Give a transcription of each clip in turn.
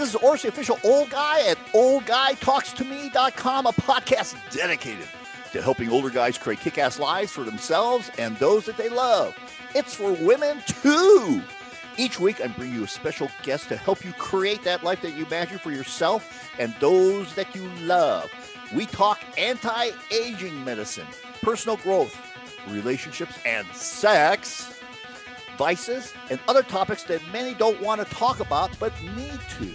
This is Orris, the official old guy at oldguytalkstome.com, a podcast dedicated to helping older guys create kick-ass lives for themselves and those that they love. It's for women too. Each week, I bring you a special guest to help you create that life that you imagine for yourself and those that you love. We talk anti-aging medicine, personal growth, relationships, and sex, vices, and other topics that many don't want to talk about but need to.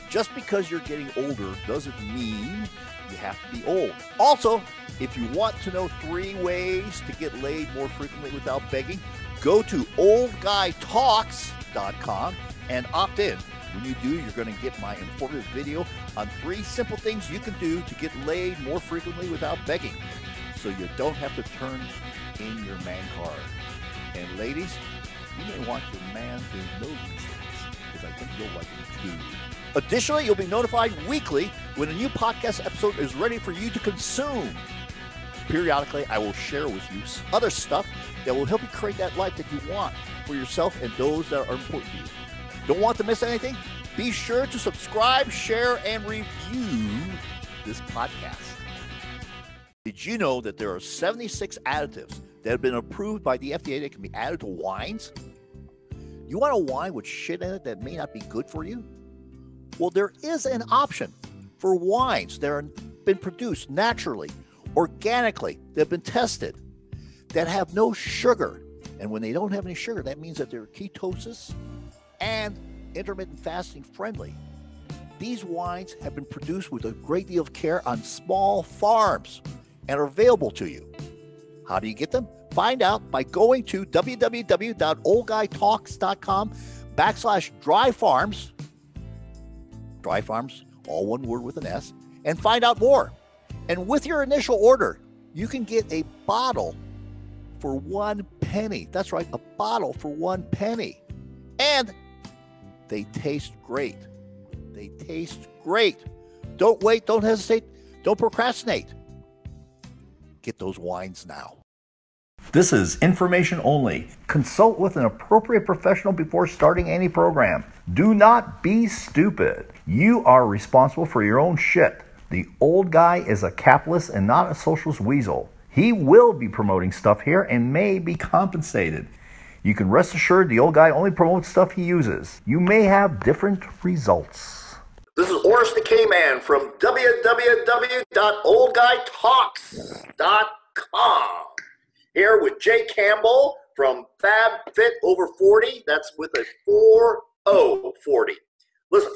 Just because you're getting older doesn't mean you have to be old. Also, if you want to know 3 ways to get laid more frequently without begging, go to oldguytalks.com and opt in. When you do, you're going to get my informative video on 3 simple things you can do to get laid more frequently without begging, so you don't have to turn in your man card. And ladies, you may want your man to know these things, because I think you'll like them too. Additionally, you'll be notified weekly when a new podcast episode is ready for you to consume. Periodically, I will share with you other stuff that will help you create that life that you want for yourself and those that are important to you. Don't want to miss anything? Be sure to subscribe, share, and review this podcast. Did you know that there are 76 additives that have been approved by the FDA that can be added to wines? You want a wine with shit in it that may not be good for you? Well, there is an option for wines that have been produced naturally, organically, that have been tested, that have no sugar. And when they don't have any sugar, that means that they're ketosis and intermittent fasting friendly. These wines have been produced with a great deal of care on small farms and are available to you. How do you get them? Find out by going to www.oldguytalks.com/dry farms, all one word with an S, and find out more. And with your initial order, you can get a bottle for 1 penny. That's right, a bottle for 1 penny. And they taste great. They taste great. Don't wait, don't hesitate, don't procrastinate. Get those wines now. This is information only. Consult with an appropriate professional before starting any program. Do not be stupid. You are responsible for your own shit. The old guy is a capitalist and not a socialist weasel. He will be promoting stuff here and may be compensated. You can rest assured the old guy only promotes stuff he uses. You may have different results. This is Orris the K-Man from www.oldguytalks.com. Here with Jay Campbell from Fab Fit Over 40. That's with a 40. Listen,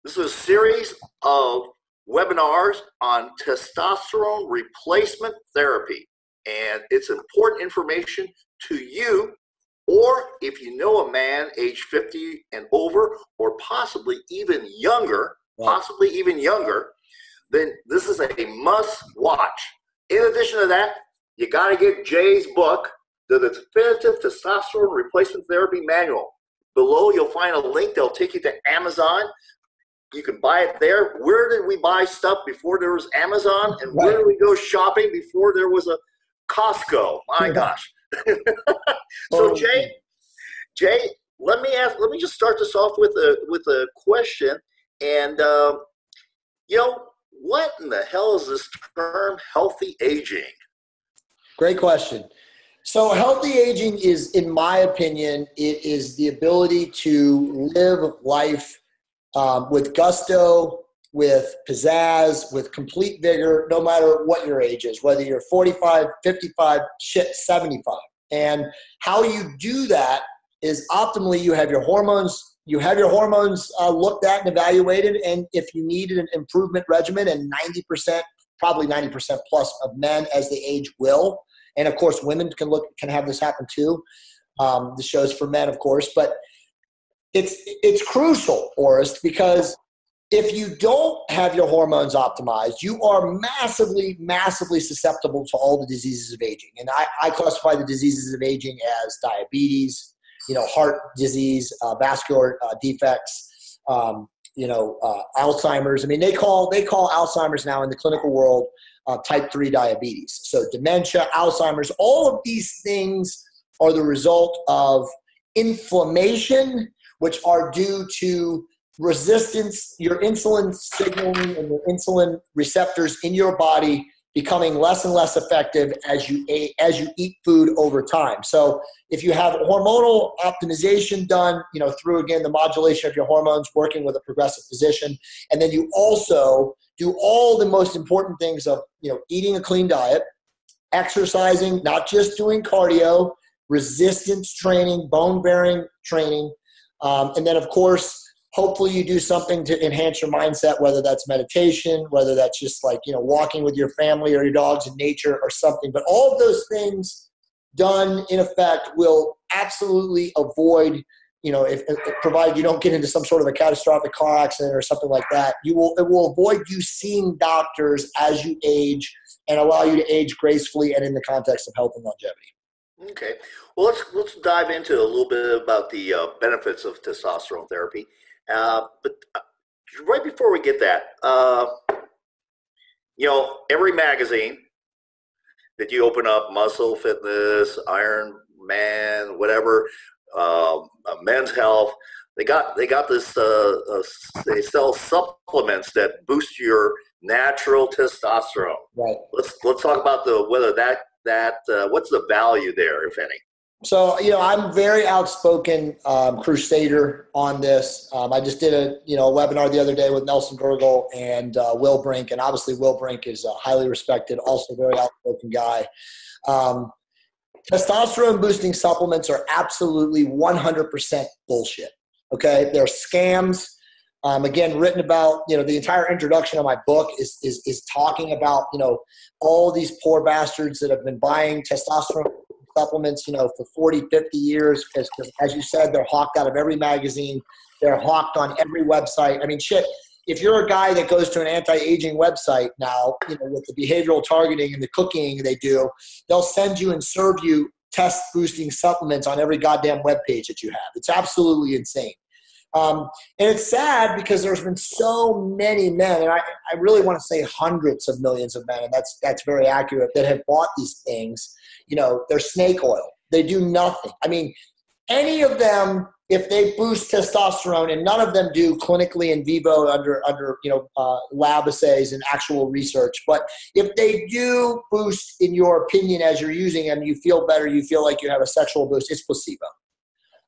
this is a series of webinars on testosterone replacement therapy. And it's important information to you, or if you know a man age 50 and over, or possibly even younger, then this is a must watch. In addition to that, you got to get Jay's book, The Definitive Testosterone Replacement Therapy Manual. Below, you'll find a link that'll take you to Amazon. You can buy it there. Where did we buy stuff before there was Amazon? And where did we go shopping before there was a Costco? My gosh. So Jay, let me just start this off with a question. And what in the hell is this term healthy aging? Great question. So healthy aging is, in my opinion, it is the ability to live life with gusto, with pizzazz, with complete vigor, no matter what your age is, whether you're 45, 55, 75. And how you do that is optimally you have your hormones looked at and evaluated, and if you need an improvement regimen, and 90%, probably 90% plus of men as they age will, and of course women can have this happen too. The show's for men, of course, but it's crucial, Orris, because if you don't have your hormones optimized, you are massively, massively susceptible to all the diseases of aging. And I classify the diseases of aging as diabetes, heart disease, vascular defects, Alzheimer's. I mean, they call Alzheimer's now in the clinical world type 3 diabetes. So dementia, Alzheimer's, all of these things are the result of inflammation, which are due to resistance, your insulin signaling and the insulin receptors in your body becoming less and less effective as you eat food over time. So if you have hormonal optimization done, through, again, the modulation of your hormones, working with a progressive physician, and then you also do all the most important things of, eating a clean diet, exercising, not just doing cardio, resistance training, bone-bearing training, and then, of course, hopefully you do something to enhance your mindset, whether that's meditation, whether that's just walking with your family or your dogs in nature or something. But all of those things done in effect will absolutely avoid, if provided you don't get into some sort of a catastrophic car accident or something like that, it will avoid you seeing doctors as you age and allow you to age gracefully and in the context of health and longevity. Okay. Well, let's dive into a little bit about the benefits of testosterone therapy. But right before we get that, every magazine that you open up, Muscle, Fitness, Iron Man, whatever, Men's Health, they got this. They sell supplements that boost your natural testosterone. Right. Let's talk about whether what's the value there, if any. So, I'm a very outspoken crusader on this. I just did a webinar the other day with Nelson Gergel and Will Brink, and obviously Will Brink is a highly respected, also very outspoken guy. Testosterone boosting supplements are absolutely 100% bullshit. Okay, they're scams. Again, written about, the entire introduction of my book is talking about, all these poor bastards that have been buying testosterone supplements, for 40, 50 years, because as you said, they're hawked out of every magazine. They're hawked on every website. I mean, shit, if you're a guy that goes to an anti-aging website now, with the behavioral targeting and the cooking they do, they'll send you and serve you test boosting supplements on every goddamn webpage that you have. It's absolutely insane. And it's sad because there's been so many men, and I really want to say hundreds of millions of men, and that's very accurate, that have bought these things. They're snake oil. They do nothing. I mean, any of them, if they boost testosterone, and none of them do clinically in vivo under lab assays and actual research, but if they do boost, in your opinion, as you're using them, you feel better, you feel like you have a sexual boost, it's placebo.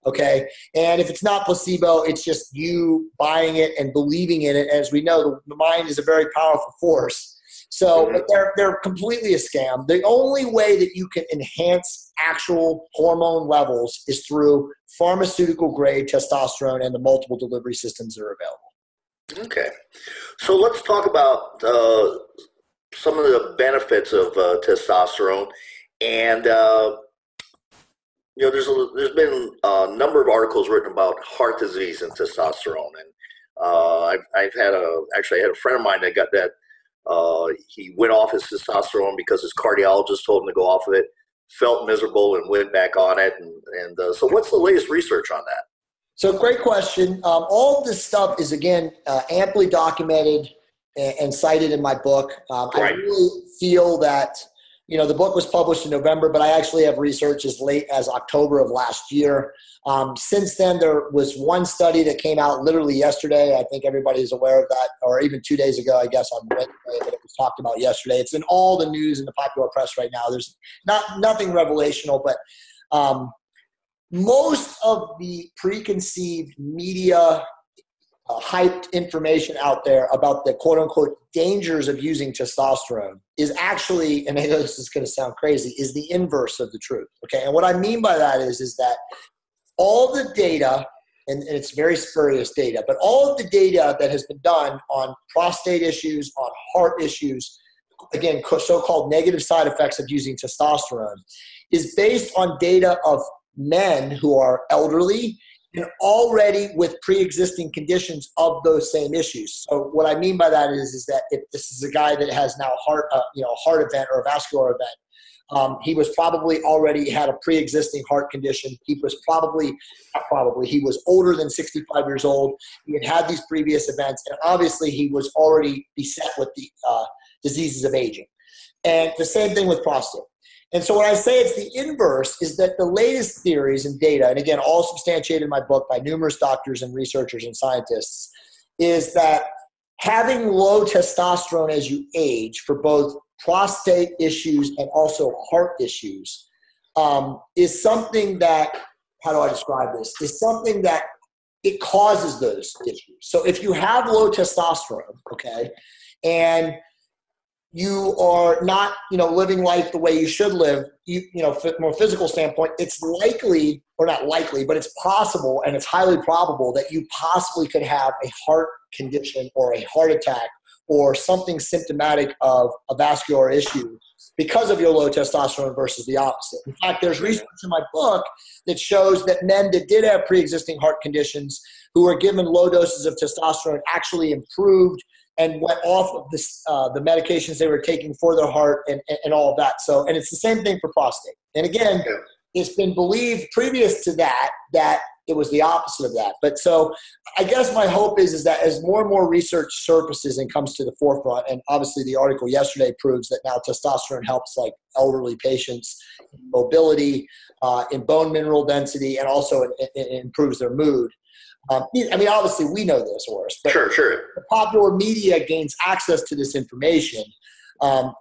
Okay. And if it's not placebo, it's just you buying it and believing in it. As we know, the mind is a very powerful force. So they're completely a scam. The only way that you can enhance actual hormone levels is through pharmaceutical grade testosterone and the multiple delivery systems that are available. Okay. So let's talk about some of the benefits of testosterone. And there's been a number of articles written about heart disease and testosterone, and I had a friend of mine that got that. He went off his testosterone because his cardiologist told him to go off of it. Felt miserable and went back on it. And so, what's the latest research on that? So, great question. All of this stuff is again amply documented and cited in my book. Right. I really feel that. The book was published in November, but I actually have research as late as October of last year. Since then, there was one study that came out literally yesterday. I think everybody's aware of that, or even 2 days ago, I guess, on Wednesday, that it was talked about yesterday. It's in all the news and the popular press right now. There's nothing revelational, but most of the preconceived media hyped information out there about the quote-unquote dangers of using testosterone is actually, and I know this is going to sound crazy, is the inverse of the truth. Okay, and what I mean by that is that all the data, and it's very spurious data, but all of the data that has been done on prostate issues, on heart issues, again, so-called negative side effects of using testosterone, is based on data of men who are elderly and already with pre-existing conditions of those same issues. So what I mean by that is that if this is a guy that has now a heart event or a vascular event, he was probably already had a pre-existing heart condition. He was he was older than 65 years old. He had these previous events, and obviously he was already beset with the diseases of aging. And the same thing with prostate. And so when I say it's the inverse, is that the latest theories and data, and again, all substantiated in my book by numerous doctors and researchers and scientists, is that having low testosterone as you age for both prostate issues and also heart issues is something that, how do I describe this? Is something that it causes those issues. So if you have low testosterone, okay, and you are not, living life the way you should live, from a physical standpoint, it's likely, or not likely, but it's possible and it's highly probable that you possibly could have a heart condition or a heart attack or something symptomatic of a vascular issue because of your low testosterone versus the opposite. In fact, there's research in my book that shows that men that did have pre-existing heart conditions who were given low doses of testosterone actually improved and went off of the medications they were taking for their heart and all of that. So, and it's the same thing for prostate. And again, it's been believed previous to that it was the opposite of that. But so I guess my hope is that as more and more research surfaces and comes to the forefront, and obviously the article yesterday proves that now testosterone helps like elderly patients in mobility, in bone mineral density, and also it improves their mood. Obviously we know this, Horace, but sure. The popular media gains access to this information.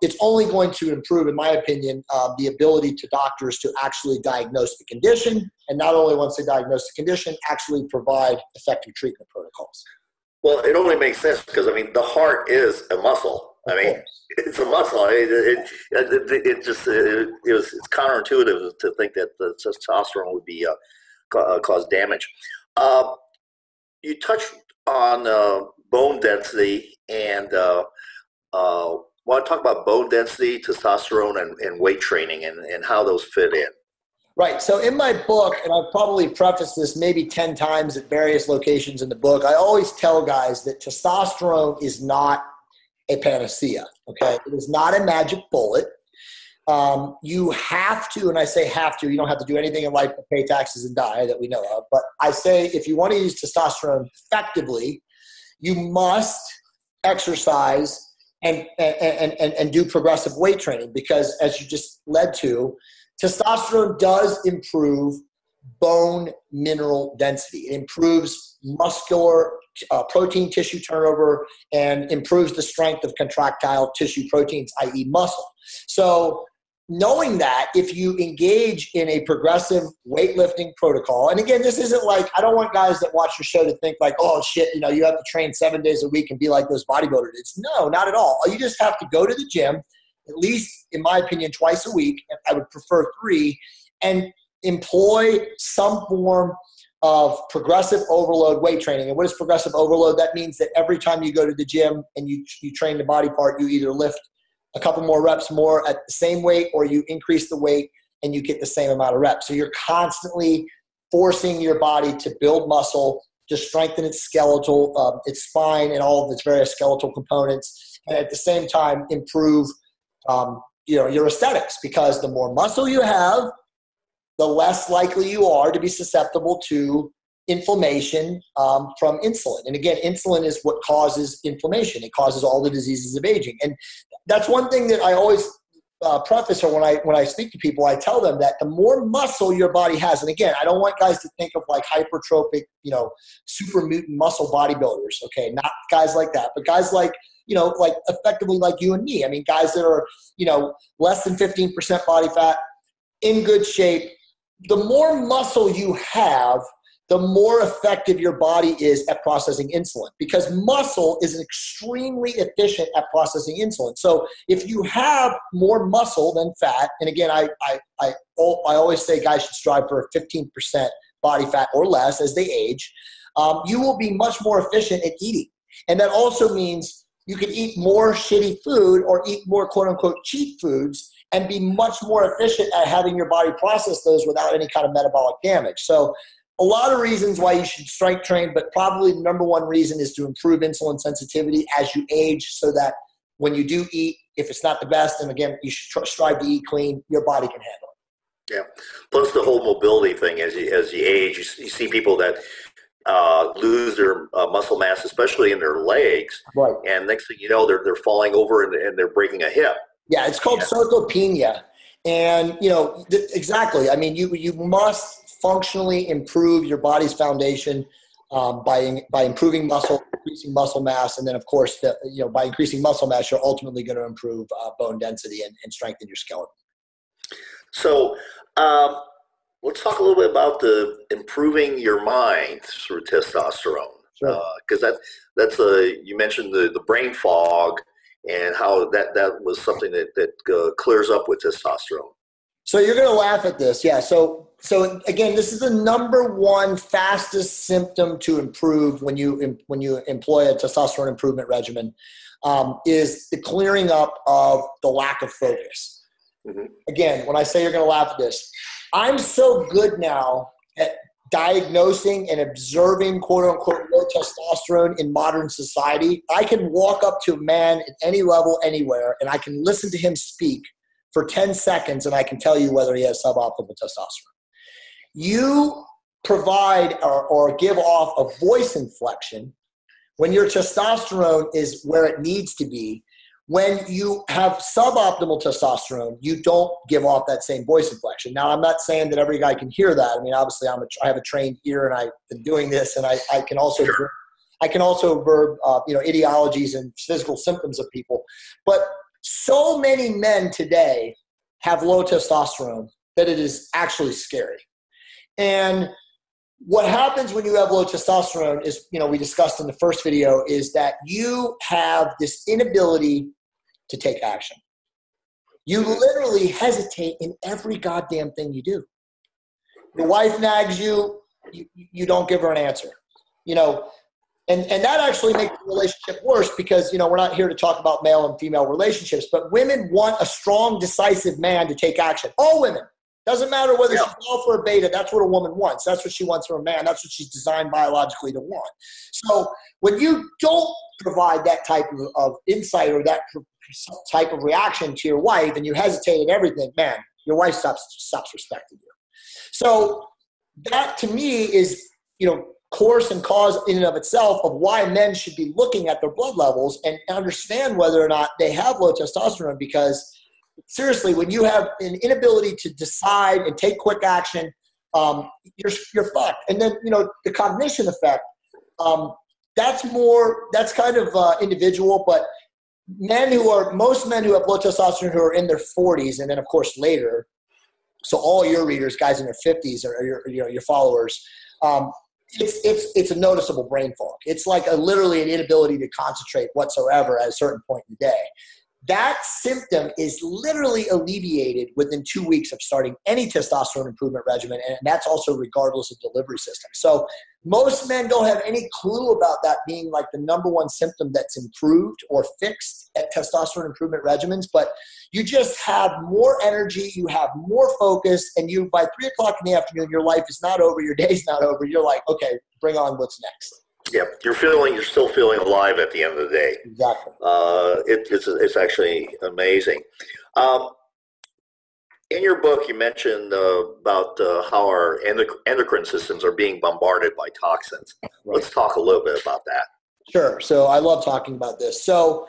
It's only going to improve, in my opinion, the ability to doctors to actually diagnose the condition, and not only once they diagnose the condition, actually provide effective treatment protocols. Well, it only makes sense because, the heart is a muscle. It's a muscle. It's counterintuitive to think that the testosterone would be cause damage. You touched on bone density and want to talk about bone density, testosterone, and weight training and how those fit in. Right. So in my book, and I've probably prefaced this maybe 10 times at various locations in the book, I always tell guys that testosterone is not a panacea. Okay. It is not a magic bullet. You have to, and I say have to, you don't have to do anything in life but pay taxes and die that we know of. But I say if you want to use testosterone effectively, you must exercise and do progressive weight training, because as you just led to, testosterone does improve bone mineral density. It improves muscular protein tissue turnover and improves the strength of contractile tissue proteins, i.e. muscle. So knowing that, if you engage in a progressive weightlifting protocol, and again, this isn't like, I don't want guys that watch your show to think like, oh shit, you have to train 7 days a week and be like those bodybuilders. No, not at all. You just have to go to the gym, at least in my opinion, twice a week. I would prefer 3, and employ some form of progressive overload weight training. And what is progressive overload? That means that every time you go to the gym and you train the body part, you either lift a couple more reps more at the same weight, or you increase the weight and you get the same amount of reps. So you're constantly forcing your body to build muscle, to strengthen its skeletal, its spine and all of its various skeletal components. And at the same time, improve, your aesthetics, because the more muscle you have, the less likely you are to be susceptible to inflammation from insulin. And again, insulin is what causes inflammation. It causes all the diseases of aging. And that's one thing that I always preface, or when I speak to people, I tell them that the more muscle your body has, and again, I don't want guys to think of like hypertrophic, super mutant muscle bodybuilders. Okay, not guys like that, but guys like, like effectively like you and me. Guys that are, less than 15% body fat, in good shape. The more muscle you have, the more effective your body is at processing insulin, because muscle is extremely efficient at processing insulin. So if you have more muscle than fat, and again, I always say guys should strive for 15% body fat or less as they age, you will be much more efficient at eating. And that also means you can eat more shitty food or eat more quote unquote cheap foods and be much more efficient at having your body process those without any kind of metabolic damage. So a lot of reasons why you should strength train, but probably the number one reason is to improve insulin sensitivity as you age, so that when you do eat, if it's not the best, and again, you should strive to eat clean, your body can handle it. Yeah. Plus the whole mobility thing, as you age, you see people that lose their muscle mass, especially in their legs. Right. And next thing you know, they're falling over and they're breaking a hip. Yeah, it's called sarcopenia. And, exactly. I mean, you must functionally improve your body's foundation by improving muscle, increasing muscle mass. And then, of course, by increasing muscle mass, you're ultimately going to improve bone density and strengthen your skeleton. So let's talk a little bit about the improving your mind through testosterone. Sure. Because that's you mentioned the brain fog and how that was something that clears up with testosterone. So you're going to laugh at this. Yeah. So again, this is the number one fastest symptom to improve when you employ a testosterone improvement regimen, is the clearing up of the lack of focus. Mm-hmm. Again, when I say you're going to laugh at this, I'm so good now at diagnosing and observing quote unquote low testosterone in modern society. I can walk up to a man at any level, anywhere, and I can listen to him speak for 10 seconds and I can tell you whether he has suboptimal testosterone. You provide or give off a voice inflection when your testosterone is where it needs to be. When you have suboptimal testosterone, you don't give off that same voice inflection. Now, I'm not saying that every guy can hear that. I mean, obviously, I have a trained ear, and I've been doing this, and I can also verb ideologies and physical symptoms of people. But so many men today have low testosterone that it is actually scary. And what happens when you have low testosterone is, we discussed in the first video, is that you have this inability to take action. You literally hesitate in every goddamn thing you do. Your wife nags you, you don't give her an answer. And that actually makes the relationship worse because, we're not here to talk about male and female relationships, but women want a strong, decisive man to take action. All women. Doesn't matter whether she's alpha or beta. That's what a woman wants. That's what she wants from a man. That's what she's designed biologically to want. So when you don't provide that type of insight or that type of reaction to your wife and you hesitate in everything, man, your wife stops respecting you. So that to me is, course and cause in and of itself of why men should be looking at their blood levels and understand whether or not they have low testosterone, because seriously, when you have an inability to decide and take quick action, you're fucked. And then, the cognition effect, that's kind of individual, but most men who have low testosterone who are in their 40s and then of course later, so all your readers, guys in their 50s or your followers, it's a noticeable brain fog. It's like literally an inability to concentrate whatsoever at a certain point in the day. That symptom is literally alleviated within 2 weeks of starting any testosterone improvement regimen, and that's also regardless of delivery system. So most men don't have any clue about that being like the number one symptom that's improved or fixed at testosterone improvement regimens, but you just have more energy, you have more focus, and you by 3 o'clock in the afternoon, your life is not over, your day's not over. You're like, okay, bring on what's next. Yeah, you're still feeling alive at the end of the day. Exactly. It's actually amazing. In your book, you mentioned about how our endocrine systems are being bombarded by toxins. Right. Let's talk a little bit about that. Sure. So I love talking about this. So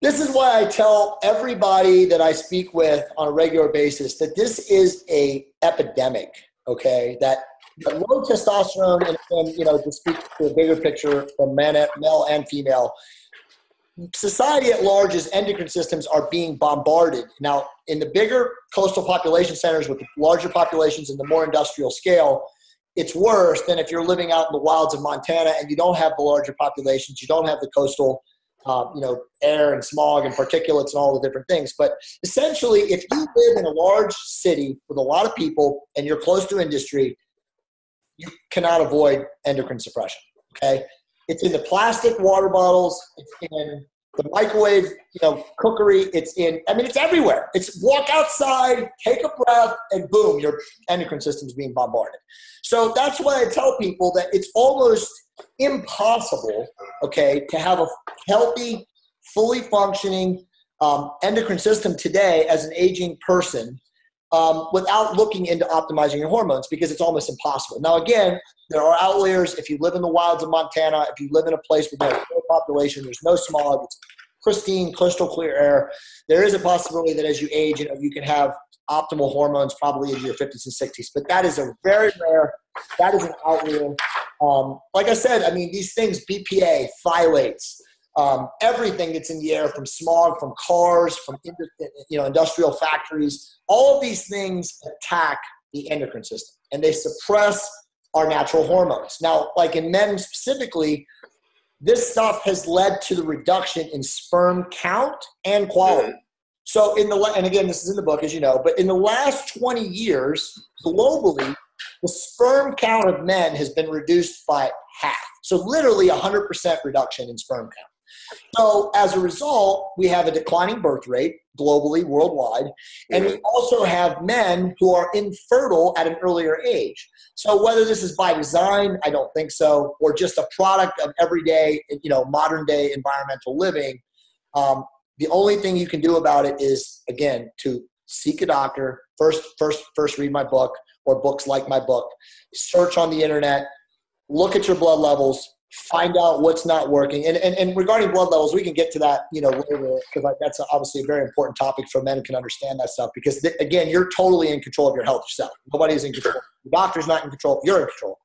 this is why I tell everybody that I speak with on a regular basis that this is a epidemic. Okay, that low testosterone and to speak to a bigger picture from male and female, society at large's endocrine systems are being bombarded. Now, in the bigger coastal population centers with larger populations and the more industrial scale, it's worse than if you're living out in the wilds of Montana and you don't have the larger populations, you don't have the coastal air and smog and particulates and all the different things. But essentially, if you live in a large city with a lot of people and you're close to industry, you cannot avoid endocrine suppression, okay? It's in the plastic water bottles. It's in the microwave, cookery. It's everywhere. It's walk outside, take a breath, and boom, your endocrine system's being bombarded. So that's why I tell people that it's almost impossible, okay, to have a healthy, fully functioning endocrine system today as an aging person without looking into optimizing your hormones, because it's almost impossible. Now, again, there are outliers. If you live in the wilds of Montana, if you live in a place with no population, there's no smog, it's pristine, crystal clear air. There is a possibility that as you age, you can have optimal hormones probably in your 50s and 60s, but that is a very rare, that is an outlier. Like I said, I mean, these things, BPA, phthalates, everything that's in the air, from smog, from cars, from industrial factories, all of these things attack the endocrine system and they suppress our natural hormones. Now, like in men specifically, this stuff has led to the reduction in sperm count and quality. So and again, this is in the book, as you know, but in the last 20 years, globally, the sperm count of men has been reduced by half. So literally 100% reduction in sperm count. So as a result, we have a declining birth rate globally, worldwide, and we also have men who are infertile at an earlier age. So whether this is by design, I don't think so, or just a product of everyday, modern day environmental living, the only thing you can do about it is, again, to seek a doctor. First read my book or books like my book. Search on the internet. Look at your blood levels. Find out what's not working. And regarding blood levels, we can get to that, later, because that's obviously a very important topic for men who can understand that stuff. Because, again, you're totally in control of your health yourself. Nobody's in control. The doctor's not in control. You're in control.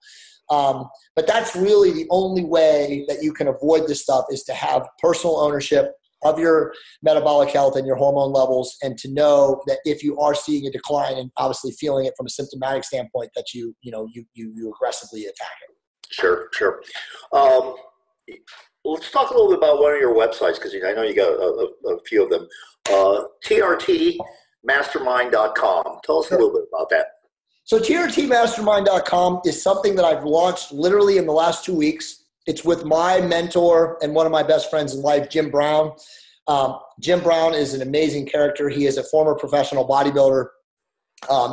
But that's really the only way that you can avoid this stuff, is to have personal ownership of your metabolic health and your hormone levels, and to know that if you are seeing a decline and obviously feeling it from a symptomatic standpoint, that you aggressively attack it. Sure. Let's talk a little bit about one of your websites, because I know you got a few of them. TRTmastermind.com. Tell us a little bit about that. So TRTmastermind.com is something that I've launched literally in the last 2 weeks. It's with my mentor and one of my best friends in life, Jim Brown. Jim Brown is an amazing character. He is a former professional bodybuilder.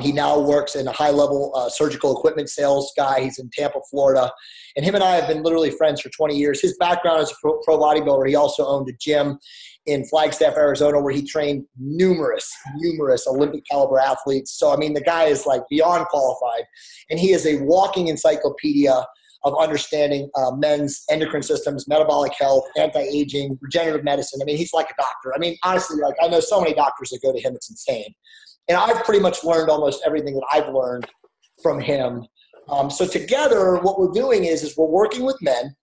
He now works in a high-level surgical equipment sales guy. He's in Tampa, Florida. And him and I have been literally friends for 20 years. His background is a pro bodybuilder. He also owned a gym in Flagstaff, Arizona, where he trained numerous Olympic-caliber athletes. So, I mean, the guy is like beyond qualified. And he is a walking encyclopedia of understanding men's endocrine systems, metabolic health, anti-aging, regenerative medicine. I mean, he's like a doctor. I mean, honestly, like, I know so many doctors that go to him. It's insane. And I've pretty much learned almost everything that I've learned from him. So together, what we're doing is we're working with men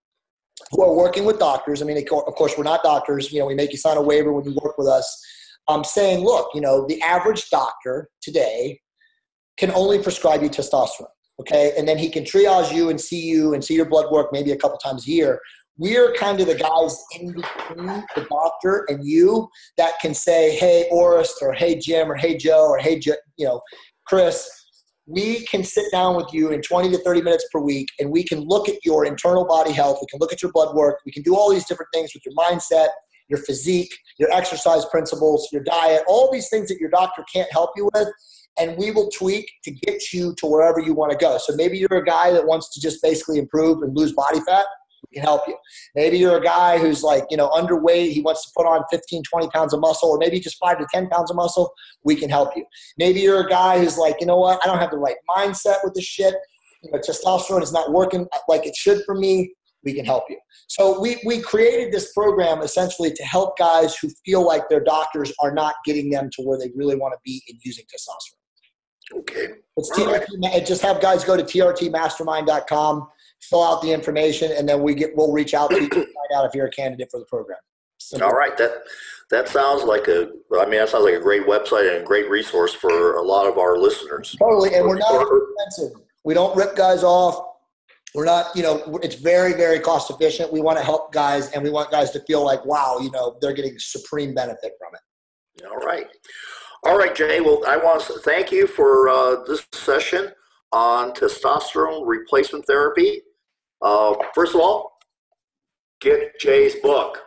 who are working with doctors. I mean, of course, we're not doctors. We make you sign a waiver when you work with us. Saying, look, the average doctor today can only prescribe you testosterone, okay? And then he can triage you and see your blood work maybe a couple times a year. We're kind of the guys in between the doctor and you that can say, hey, Orest, or hey, Jim, or hey, Joe, or hey, Chris, we can sit down with you in 20 to 30 minutes per week, and we can look at your internal body health. We can look at your blood work. We can do all these different things with your mindset, your physique, your exercise principles, your diet, all these things that your doctor can't help you with. And we will tweak to get you to wherever you want to go. So maybe you're a guy that wants to just basically improve and lose body fat. We can help you. Maybe you're a guy who's like, underweight. He wants to put on 15, 20 pounds of muscle, or maybe just 5 to 10 pounds of muscle. We can help you. Maybe you're a guy who's like, you know what? I don't have the right mindset with this shit. Testosterone is not working like it should for me. We can help you. So we created this program essentially to help guys who feel like their doctors are not getting them to where they really want to be in using testosterone. Okay. It's TRT, just have guys go to trtmastermind.com, fill out the information, and then we'll reach out to you to find out if you're a candidate for the program. Simple. All right. That sounds like a great website and a great resource for a lot of our listeners. Totally. And we're not expensive. We don't rip guys off. We're not, it's very, very cost efficient. We want to help guys, and we want guys to feel like, wow, they're getting supreme benefit from it. All right. All right, Jay. Well, I want to thank you for this session on testosterone replacement therapy. First of all, get Jay's book,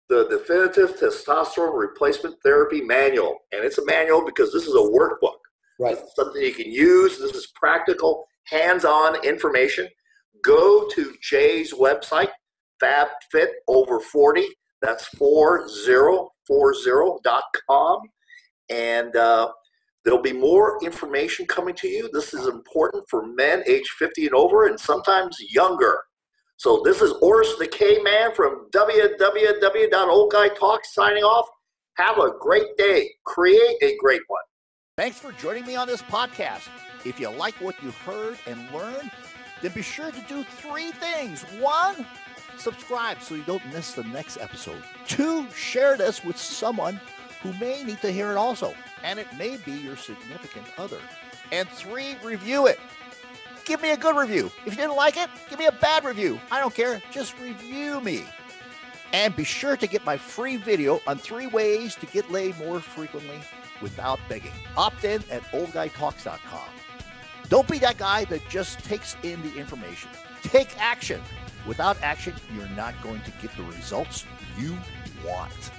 The Definitive Testosterone Replacement Therapy Manual. And it's a manual because this is a workbook. Right. This is something you can use. This is practical, hands-on information. Go to Jay's website, FabFitOver40. That's 4040.com. And there'll be more information coming to you. This is important for men age 50 and over, and sometimes younger. So this is Oris the K-Man from www.oldguytalk signing off. Have a great day. Create a great one. Thanks for joining me on this podcast. If you like what you heard and learned, then be sure to do 3 things. 1, subscribe so you don't miss the next episode. 2, share this with someone who may need to hear it also, and it may be your significant other. And 3, review it. Give me a good review. If you didn't like it, give me a bad review. I don't care. Just review me. And be sure to get my free video on 3 ways to get laid more frequently without begging. Opt in at oldguytalks.com. Don't be that guy that just takes in the information. Take action. Without action, you're not going to get the results you want.